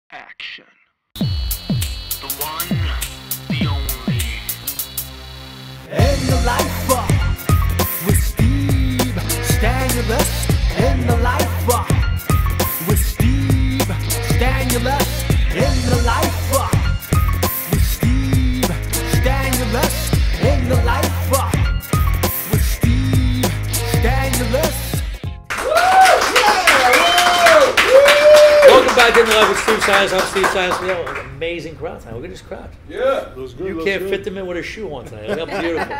Action. The one, the only. In the life with Steve Stanulis. In the life with Steve Stanulis. In the life with Steve Stanulis. In the life with Steve Stanulis. Welcome back into Live with Steve Stanulis. I'm Steve Stanulis. We have an amazing crowd tonight. Look at this crowd. Yeah, it was good. You can't fit them in with a shoe on tonight. Look how beautiful.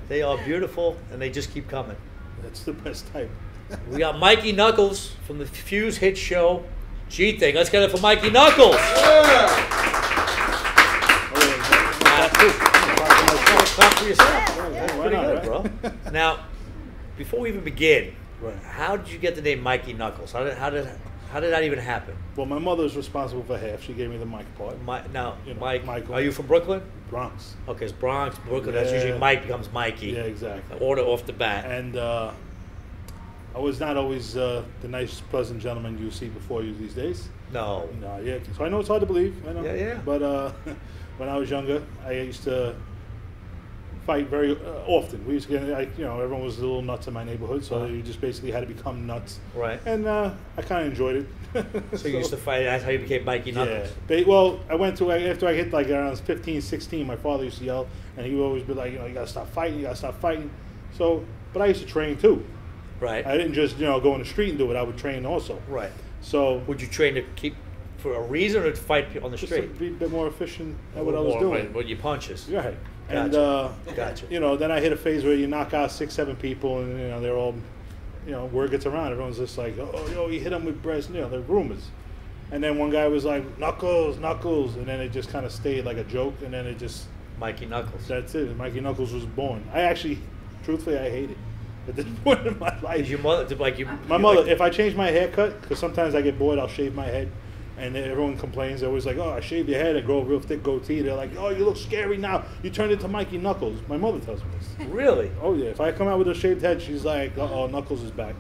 They are beautiful, and they just keep coming. That's the best type. We got Mikey Knuckles from the Fuse hit show, G-Thing. Let's get it for Mikey Knuckles. Clap for yourself. That's pretty good, bro. Now, before we even begin, how did you get the name Mikey Knuckles? How did that even happen? Well, my mother's responsible for half. She gave me the Mike part. Mike, are you from Brooklyn? Bronx. Okay, it's Bronx, Brooklyn. That's usually Mike becomes Mikey. Yeah, exactly. Order off the bat. And I was not always the nice, pleasant gentleman you see before you these days. No. No, yeah. So I know it's hard to believe. I know. Yeah. But when I was younger, I used to fight very often. We used to get, everyone was a little nuts in my neighborhood, so you just basically had to become nuts. Right. And I kind of enjoyed it. So you used to fight. That's how you became Mikey Knuckles. Yeah. Well, I went to after I hit like around 15, 16. My father used to yell, and he would always be like, you gotta stop fighting. You gotta stop fighting. So, but I used to train too. Right. I didn't just go in the street and do it. I would train also. Right. So would you train to keep for a reason or to fight on the just street? to be a bit more efficient at what I was doing. Right, with your punches. Right. Gotcha. And gotcha. Then I hit a phase where you knock out 6, 7 people, and they're all, word gets around. Everyone's just like, oh, you hit them with breast. They're rumors. And then one guy was like, Knuckles, and then it just kind of stayed like a joke, and then it just Mikey Knuckles. That's it. Mikey Knuckles was born. I actually, truthfully, I hate it at this point in my life. Is your mother My mother. If I change my haircut, because sometimes I get bored, I'll shave my head. And everyone complains. They're always like, oh, I shaved your head. I grow a real thick goatee. They're like, oh, you look scary now. You turned into Mikey Knuckles. My mother tells me this. Really? Oh, yeah. If I come out with a shaved head, she's like, uh-oh, Knuckles is back.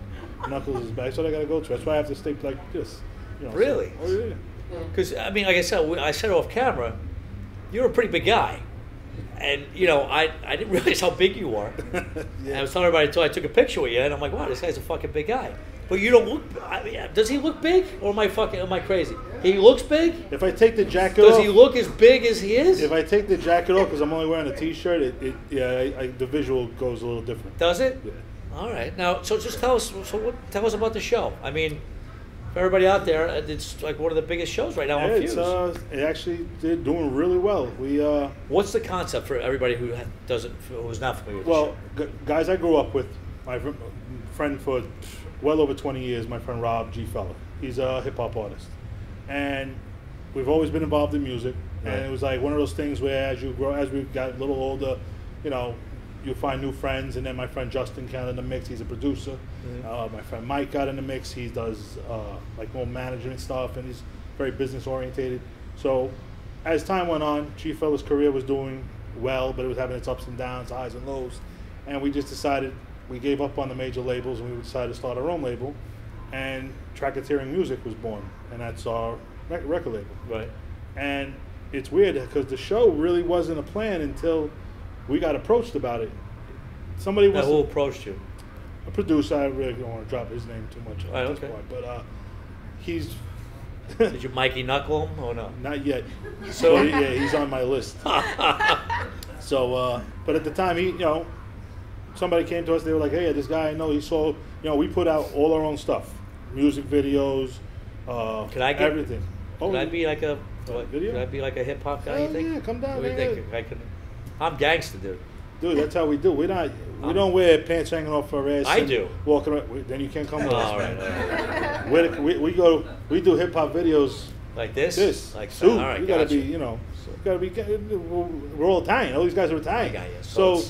Knuckles is back. That's what I got to go to. That's why I have to stay like this. Really? So, oh, yeah. Because, like I said off camera, you're a pretty big guy. And, I didn't realize how big you were. Yeah. And I was telling everybody until I took a picture with you, and I'm like, wow, this guy's a fucking big guy. But you don't look. Does he look big, or am I crazy? He looks big. If I take the jacket does off, he look as big as he is? If I take the jacket off, because I'm only wearing a t-shirt, the visual goes a little different. Does it? Yeah. All right. Now, so just tell us. Tell us about the show. I mean, for everybody out there, it's like one of the biggest shows right now on Fuse. It actually did doing really well. What's the concept for everybody who's not familiar with the show? Guys I grew up with, my friend for well over 20 years, my friend Rob G. Fella. He's a hip-hop artist. And we've always been involved in music. Right. And it was like one of those things where as we got a little older, you find new friends. And then my friend Justin got in the mix. He's a producer. Mm-hmm. My friend Mike got in the mix. He does like more management stuff, and he's very business-orientated. So as time went on, G. Fella's career was doing well, but it was having its ups and downs, highs and lows. And we just decided, we gave up on the major labels, and we decided to start our own label. And Tracketeering Music was born, and that's our record label. Right. And it's weird because the show really wasn't a plan until we got approached about it. Somebody was. Who approached you? A producer. I really don't want to drop his name too much at this point, but he's. Did you Mikey Knuckle him or no? Not yet. So yeah, he's on my list. So, but at the time, somebody came to us. They were like, "Hey, this guy I know. He saw. We put out all our own stuff, music videos. Can I get everything? Can I be like a video? Can I be like a hip hop guy? You think? Yeah, come down. What do you think? I'm gangster, dude. Dude, that's how we do. We don't wear pants hanging off our ass. I do. Walking around, then you can't come with us. All right. We do hip hop videos like this. Like suit. All right, you gotta be, we're all Italian. All these guys are Italian. I got you. So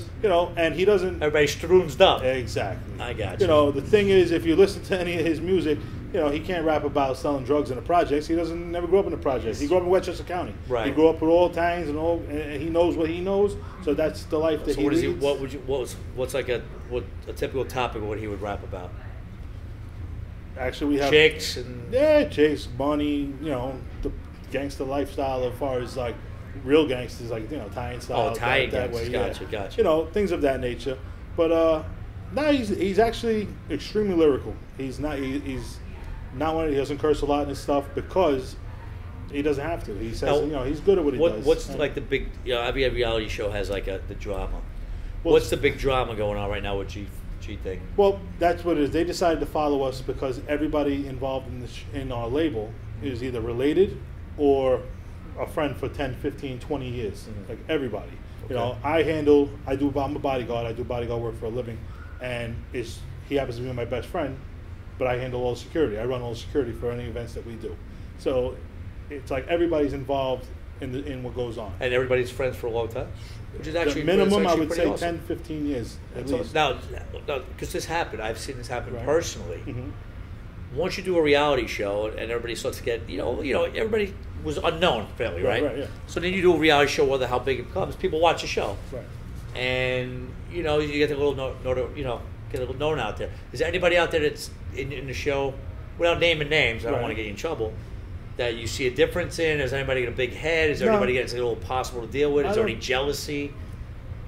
and he doesn't. Everybody's stroonsed up. Exactly. I got you. The thing is, if you listen to any of his music, he can't rap about selling drugs in the projects. He never grew up in the projects. He grew up in Westchester County. Right. He grew up with all Italians and he knows what he knows. So that's the life that he leads. What's like a typical topic of what he would rap about? Actually, we have chicks and chicks, money. The gangster lifestyle as far as like real gangsters, like Italian style. Oh, Italian that gangsters. way, Gotcha. Things of that nature. But now he's actually extremely lyrical. He's not one. He doesn't curse a lot and stuff because he doesn't have to. He says he's good at what he does. What's like the big? Every reality show has like the drama. What's the big drama going on right now with G thing? Well, that's what it is. They decided to follow us because everybody involved in our label is either related or a friend for 10, 15, 20 years. Mm-hmm. Like everybody. Okay. I'm a bodyguard. I do bodyguard work for a living, and he happens to be my best friend, but I handle all the security. I run all the security for any events that we do. So it's like everybody's involved in what goes on. And everybody's friends for a long time? Which is actually the minimum, I would say, awesome. 10, 15 years at least. Now, because this happened, I've seen this happen personally. Mm-hmm. Once you do a reality show and everybody starts to get, everybody was unknown fairly, right? Right, yeah. So then you do a reality show, whether how big it becomes, people watch the show. Right. And, you get a little get a little known out there. Is there anybody out there that's in the show, without naming names, I don't want to get you in trouble, that you see a difference in? Is anybody got a big head? Is there anybody that's a little impossible to deal with? Is there any jealousy?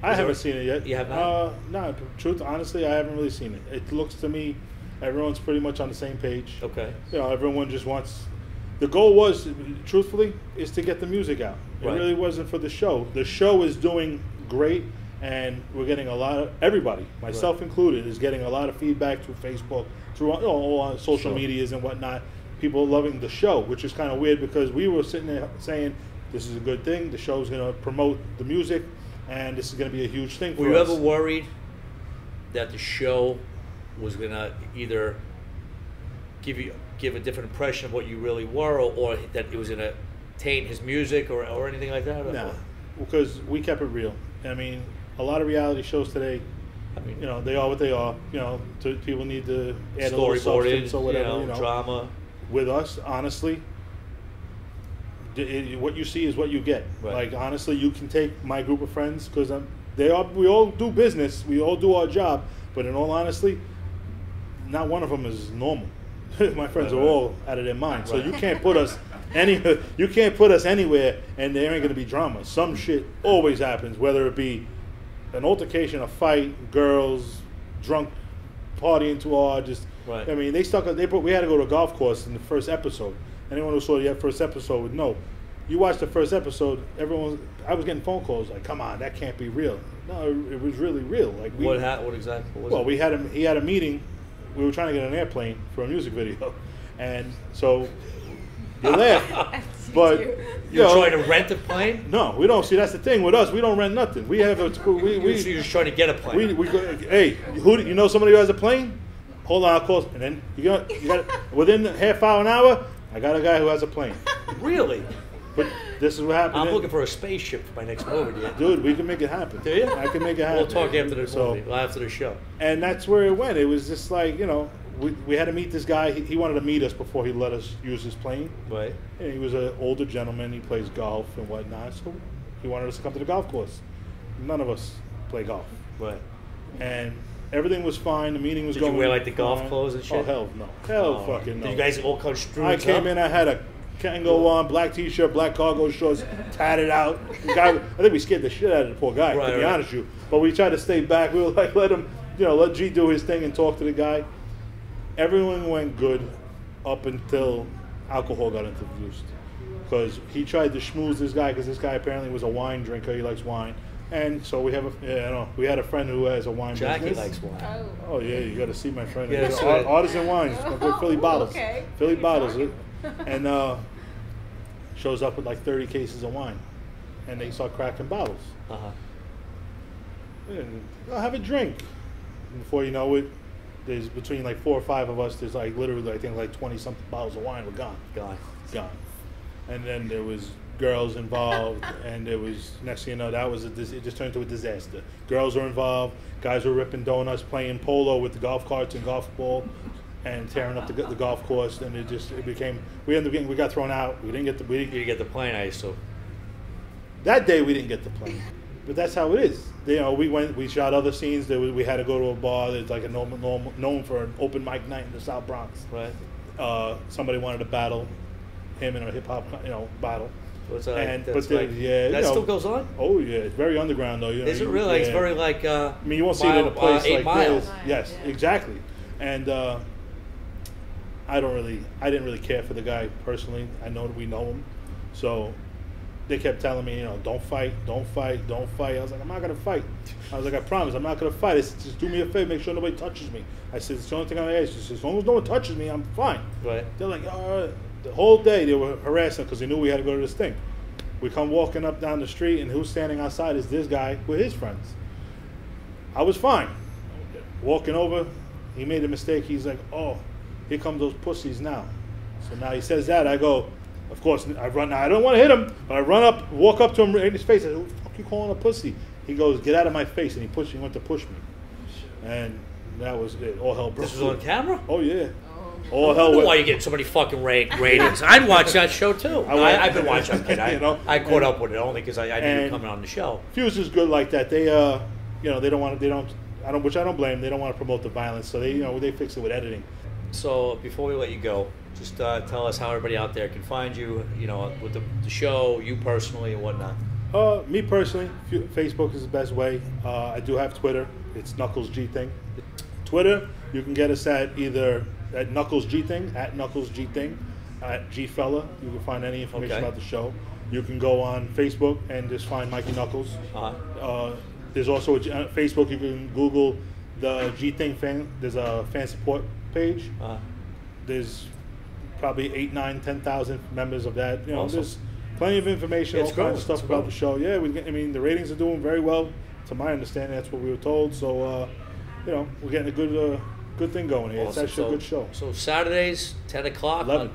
I haven't seen it yet. You have not? No, truth, honestly, I haven't really seen it. It looks to me, everyone's pretty much on the same page. Okay. Everyone just wants... The goal was, truthfully, is to get the music out. It really wasn't for the show. The show is doing great, and we're getting a lot of... Everybody, myself included, is getting a lot of feedback through Facebook, through all on social medias and whatnot. People loving the show, which is kind of weird because we were sitting there saying, this is a good thing, the show's going to promote the music, and this is going to be a huge thing for us. Were you ever worried that the show was going to either give a different impression of what you really were, or that it was going to taint his music or anything like that? No, because we kept it real. I mean, a lot of reality shows today, they are what they are. People need to add a little substance or whatever. Drama. With us, honestly, what you see is what you get. Right. Like, honestly, you can take my group of friends because we all do business, we all do our job, but in all honesty, not one of them is normal. My friends are all out of their mind, so you can't put us anywhere, and there ain't gonna be drama. Some shit always happens, whether it be an altercation, a fight, girls, drunk, partying too hard, just. Right. I mean, we had to go to a golf course in the first episode. Anyone who saw the first episode would know. You watched the first episode, I was getting phone calls like, "Come on, that can't be real." No, it was really real. Like what exactly was it? Well, he had a meeting. We were trying to get an airplane for a music video, and so you laugh, but you're trying to rent a plane? No, we don't. See, that's the thing with us. We don't rent nothing. We have a so you're just trying to get a plane. Hey, you know somebody who has a plane? Hold on, I'll call. And then you got within a half hour, an hour, I got a guy who has a plane. Really? But this is what happened. I'm looking for a spaceship for my next movie. Dude, we can make it happen. Do you? I can make it happen. We'll talk after the movie, after the show. And that's where it went. It was just like, we had to meet this guy. He wanted to meet us before he let us use his plane. Right. And he was an older gentleman. He plays golf and whatnot. So he wanted us to come to the golf course. None of us play golf. Right. And everything was fine. The meeting was going. Did you wear like the golf fine. clothes and shit? Oh hell no! Hell fucking no! Did you guys all come strewn I came in. I had a Kango on, black t-shirt, black cargo shorts, tatted out. The guy, I think we scared the shit out of the poor guy. To be honest with you, but we tried to stay back. We were like, let G do his thing and talk to the guy. Everyone went good up until alcohol got introduced, because he tried to schmooze this guy, because this guy apparently was a wine drinker. He likes wine. And so we had a friend who has a wine business. Jackie likes wine. Oh yeah, you got to see my friend. Yeah, Artisan Wines, Philly bottles. Okay. Philly bottles, and shows up with like 30 cases of wine, and they start cracking bottles. And I'll have a drink. And before you know it, there's between like 4 or 5 of us. There's like literally, I think like 20 something bottles of wine were gone. Gone. And then there was girls involved, and it was, next thing you know, it just turned into a disaster. Girls were involved, guys were ripping donuts, playing polo with the golf carts and golf ball, and tearing up the golf course, and it became, we got thrown out. We didn't get the plane, I assume. That day we didn't get the plane, but that's how it is. We shot other scenes. We had to go to a bar that's like a known for an open mic night in the South Bronx. Right. Somebody wanted to battle him in a hip hop, battle. What's And that's but like, yeah, that still goes on. Oh yeah, it's very underground though. Is it really? It's very like. I mean, you won't see it in a place 8 like miles. this. Yes, exactly. And I didn't really care for the guy personally. I know that we know him, so they kept telling me, don't fight, don't fight, don't fight. I was like, I'm not gonna fight. I was like, I promise, I'm not gonna fight. I said, just do me a favor, make sure nobody touches me. I said, it's the only thing I ask. She said, as long as no one touches me, I'm fine. Right. They're like, the whole day they were harassing because they knew we had to go to this thing. We come walking up down the street, and who's standing outside is this guy with his friends. I was fine. Walking over, he made a mistake. He's like, oh, here come those pussies now. So now he says that. I go, of course, I run. Now, I don't want to hit him, but I run up, walk up to him in his face. I said, who the fuck you calling a pussy? He goes, get out of my face. And he went to push me. And that was it. All hell broke. This was on camera? Oh, yeah. I All don't hell know went. why you get so many fucking ratings. I'd watch that show too. I've been watching. I'm kidding. I caught up with it only because I knew you were coming on the show. Fuse is good like that. They, they don't want to. Which I don't blame. They don't want to promote the violence, so they fix it with editing. So before we let you go, just tell us how everybody out there can find you. With the show, you personally, and whatnot. Me personally, Facebook is the best way. I do have Twitter. It's Knuckles G Thing. Twitter, you can get us at either at Knuckles G Thing, at Knuckles G Thing, at G Fella. You can find any information about the show. You can go on Facebook and just find Mikey Knuckles. There's also Facebook. You can Google the G Thing fan. There's a fan support page. There's probably 8, 9, 10,000 members of that. Awesome. There's plenty of information, all kinds of stuff about the show. Yeah, the ratings are doing very well. To my understanding, that's what we were told. So, we're getting a good thing going here. Awesome. It's actually a good show. So Saturdays, 10 o'clock. 11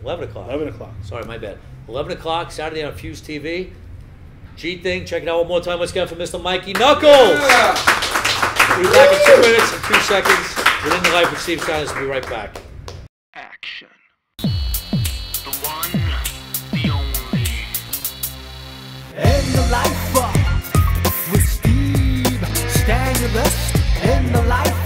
o'clock. 11 o'clock. Sorry, my bad. 11 o'clock Saturday on Fuse TV. G Thing. Check it out one more time. Let's get it from Mr. Mikey Knuckles. Yeah. We'll be back in 2 minutes and 2 seconds. Within the Life with Steve Stanulis. We'll be right back. Action. The one, the only. In the life with Steve Stanulis. In the life